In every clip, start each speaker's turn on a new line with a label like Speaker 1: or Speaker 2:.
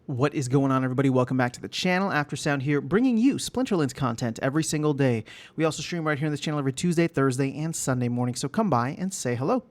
Speaker 1: What is going on, everybody? Welcome back to the channel. After Sound here, bringing you Splinterlands content every single day. We also stream right here on this channel every Tuesday, Thursday, and Sunday morning, so come by and say hello.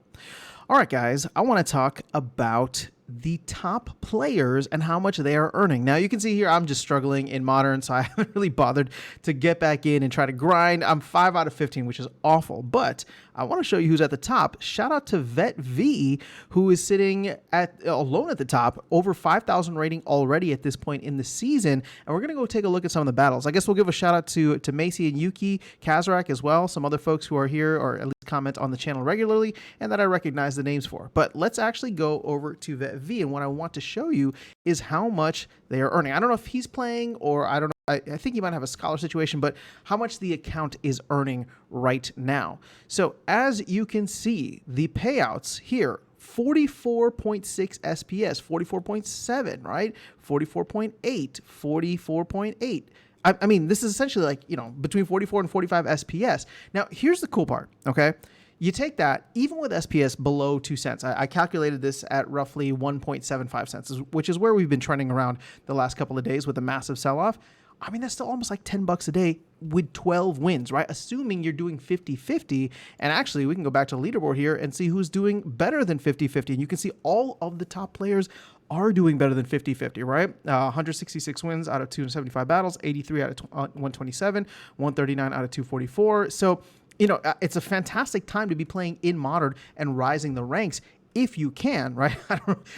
Speaker 1: All right, guys, I want to talk about the top players and how much they are earning. Now, you can see here I'm just struggling in Modern, so I haven't really bothered to get back in and try to grind. I'm 5 out of 15, which is awful, but I want to show you who's at the top. Shout out to Vet V, who is sitting alone at the top, over 5,000 rating already at this point in the season, and we're going to go take a look at some of the battles. I guess we'll give a shout out to Macy and Yuki, Kazrak as well, some other folks who are here or at least comment on the channel regularly and that I recognize the names for. But let's actually go over to Vet V, and what I want to show you is how much they are earning. I don't know if he's playing or I don't know. I think he might have a scholar situation, but how much the account is earning right now. So as you can see, the payouts here, 44.6 SPS, 44.7, right? 44.8, 44.8. I mean, this is essentially like, you know, between 44 and 45 SPS. Now, here's the cool part, okay? You take that, even with SPS below 2 cents, I calculated this at roughly 1.75 cents, which is where we've been trending around the last couple of days with a massive sell-off. I mean, that's still almost like $10 a day with 12 wins, right? Assuming you're doing 50-50. And actually, we can go back to the leaderboard here and see who's doing better than 50-50. And you can see all of the top players are doing better than 50-50, right? 166 wins out of 275 battles, 83 out of 127, 139 out of 244. So, you know, it's a fantastic time to be playing in Modern and rising the ranks if you can, right?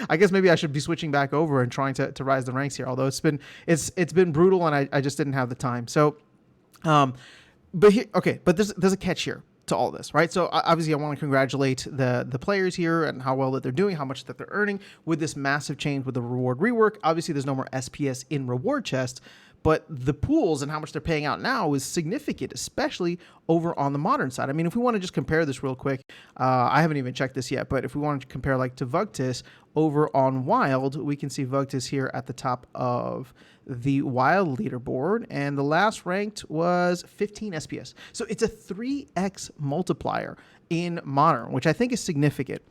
Speaker 1: I guess maybe I should be switching back over and trying to rise the ranks here. Although it's been brutal and I just didn't have the time. So, but here, okay, but there's a catch here to all this, right? So obviously I want to congratulate the players here and how well that they're doing, how much that they're earning with this massive change with the reward rework. Obviously there's no more SPS in reward chest, but the pools and how much they're paying out now is significant, especially over on the Modern side. I mean, if we want to just compare this real quick, I haven't even checked this yet, but if we want to compare like to Vugtis over on Wild, we can see Vugtis here at the top of the Wild leaderboard, and the last ranked was 15 SPS. So it's a 3x multiplier in Modern, which I think is significant.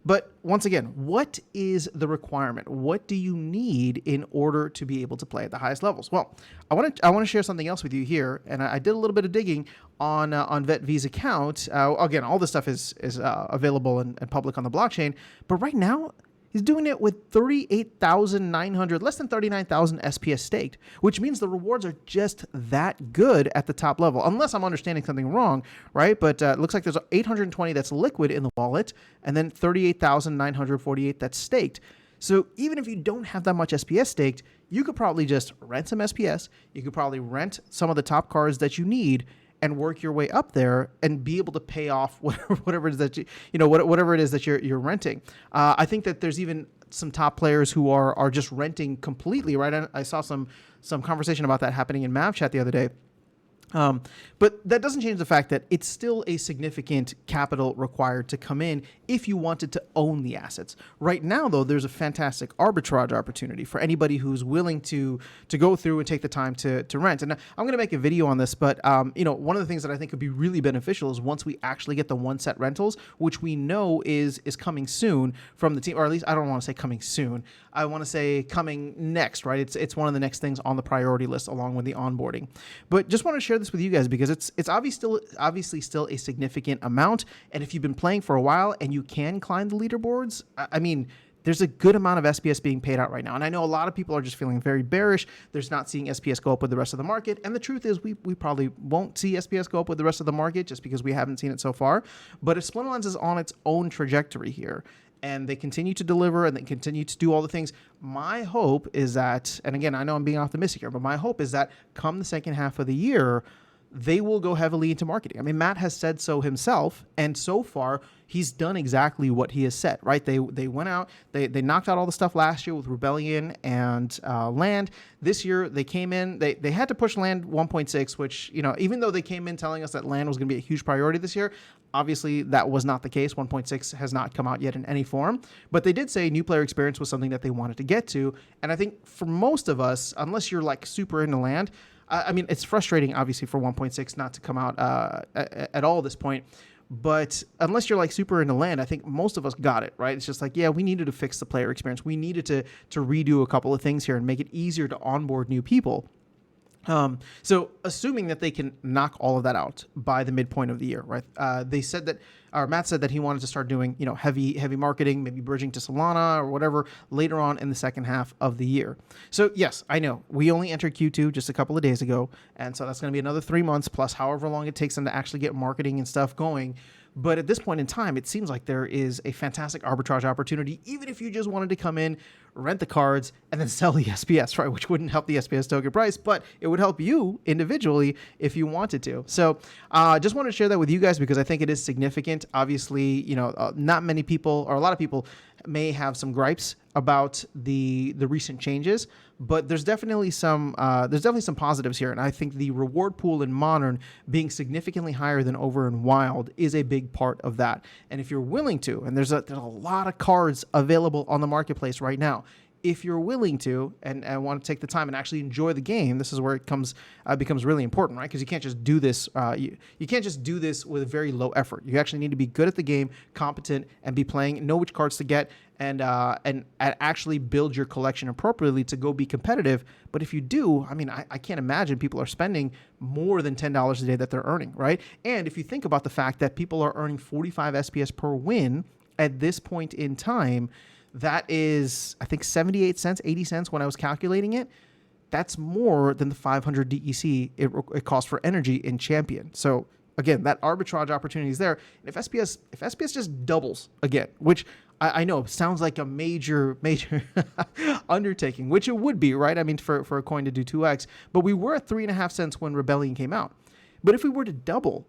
Speaker 1: But once again, what is the requirement? What do you need in order to be able to play at the highest levels? Well, I want to share something else with you here, and I did a little bit of digging on Vet V's account. Again, all this stuff is available and public on the blockchain, but right now he's doing it with 38,900, less than 39,000 SPS staked, which means the rewards are just that good at the top level, unless I'm understanding something wrong, right? But it looks like there's 820 that's liquid in the wallet, and then 38,948 that's staked. So even if you don't have that much SPS staked, you could probably just rent some SPS. You could probably rent some of the top cards that you need and work your way up there and be able to pay off whatever it is that whatever it is that you're renting. I think that there's even some top players who are just renting completely, right? I saw some conversation about that happening in Mav Chat the other day. But that doesn't change the fact that it's still a significant capital required to come in if you wanted to own the assets. Right now, though, there's a fantastic arbitrage opportunity for anybody who's willing to go through and take the time to rent. And I'm going to make a video on this, but you know, one of the things that I think could be really beneficial is once we actually get the one set rentals, which we know is coming soon from the team, or at least I don't want to say coming soon. I want to say coming next, right? It's one of the next things on the priority list along with the onboarding. But just want to share this with you guys because it's obviously still a significant amount. And if you've been playing for a while and you can climb the leaderboards, I mean, there's a good amount of SPS being paid out right now. And I know a lot of people are just feeling very bearish. There's not seeing SPS go up with the rest of the market. And the truth is we probably won't see SPS go up with the rest of the market just because we haven't seen it so far. But if Splinterlands is on its own trajectory here, and they continue to deliver and they continue to do all the things, my hope is that, and again, I know I'm being optimistic here, but my hope is that come the second half of the year, they will go heavily into marketing. I mean, Matt has said so himself, and so far, he's done exactly what he has said, right? They went out, they knocked out all the stuff last year with Rebellion and Land. This year, they came in, they had to push Land 1.6, which, you know, even though they came in telling us that Land was going to be a huge priority this year, obviously that was not the case. 1.6 has not come out yet in any form, but they did say new player experience was something that they wanted to get to. And I think for most of us, unless you're like super into Land, I mean, it's frustrating, obviously, for 1.6 not to come out at all at this point. But unless you're like super into land, I think most of us got it, right? It's just like, yeah, we needed to fix the player experience. We needed to redo a couple of things here and make it easier to onboard new people. So assuming that they can knock all of that out by the midpoint of the year, right? They said that, or Matt said that he wanted to start doing, heavy marketing, maybe bridging to Solana or whatever later on in the second half of the year. So yes, I know we only entered Q2 just a couple of days ago. And so that's going to be another 3 months plus however long it takes them to actually get marketing and stuff going. But at this point in time, it seems like there is a fantastic arbitrage opportunity, even if you just wanted to come in, rent the cards, and then sell the SPS, right? Which wouldn't help the SPS token price, but it would help you individually if you wanted to. So just wanted to share that with you guys because I think it is significant. Obviously, not many people, or a lot of people, may have some gripes about the recent changes, but there's definitely some positives here, and I think the reward pool in Modern being significantly higher than over in Wild is a big part of that. And if you're willing to, and there's a lot of cards available on the marketplace right now. If you're willing to and want to take the time and actually enjoy the game, this is where it becomes really important, right? Because you can't just do this. You can't just do this with very low effort. You actually need to be good at the game, competent, and be playing, know which cards to get, and actually build your collection appropriately to go be competitive. But if you do, I can't imagine people are spending more than $10 a day that they're earning, right? And if you think about the fact that people are earning 45 SPS per win at this point in time, that is, I think, 78 cents, 80 cents when I was calculating it. That's more than the 500 DEC it costs for energy in Champion. So again, that arbitrage opportunity is there. And if SPS just doubles again, which I know sounds like a major undertaking, which it would be, right? I mean, for a coin to do 2x, but we were at 3.5 cents when Rebellion came out. But if we were to double,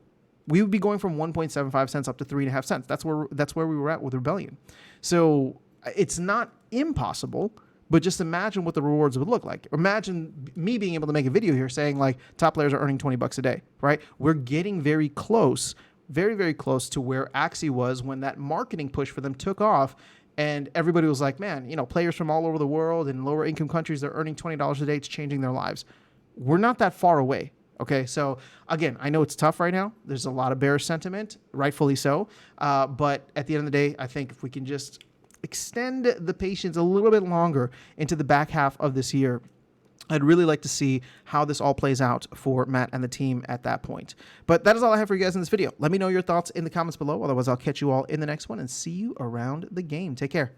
Speaker 1: we would be going from 1.75 cents up to 3.5 cents. That's where we were at with Rebellion. So it's not impossible, but just imagine what the rewards would look like. Imagine me being able to make a video here saying like top players are earning $20 a day, right? We're getting very close, very, very close to where Axie was when that marketing push for them took off. And everybody was like, man, players from all over the world in lower income countries, they're earning $20 a day. It's changing their lives. We're not that far away. Okay, so again, I know it's tough right now. There's a lot of bearish sentiment, rightfully so. But at the end of the day, I think if we can just extend the patience a little bit longer into the back half of this year, I'd really like to see how this all plays out for Matt and the team at that point. But that is all I have for you guys in this video. Let me know your thoughts in the comments below. Otherwise, I'll catch you all in the next one and see you around the game. Take care.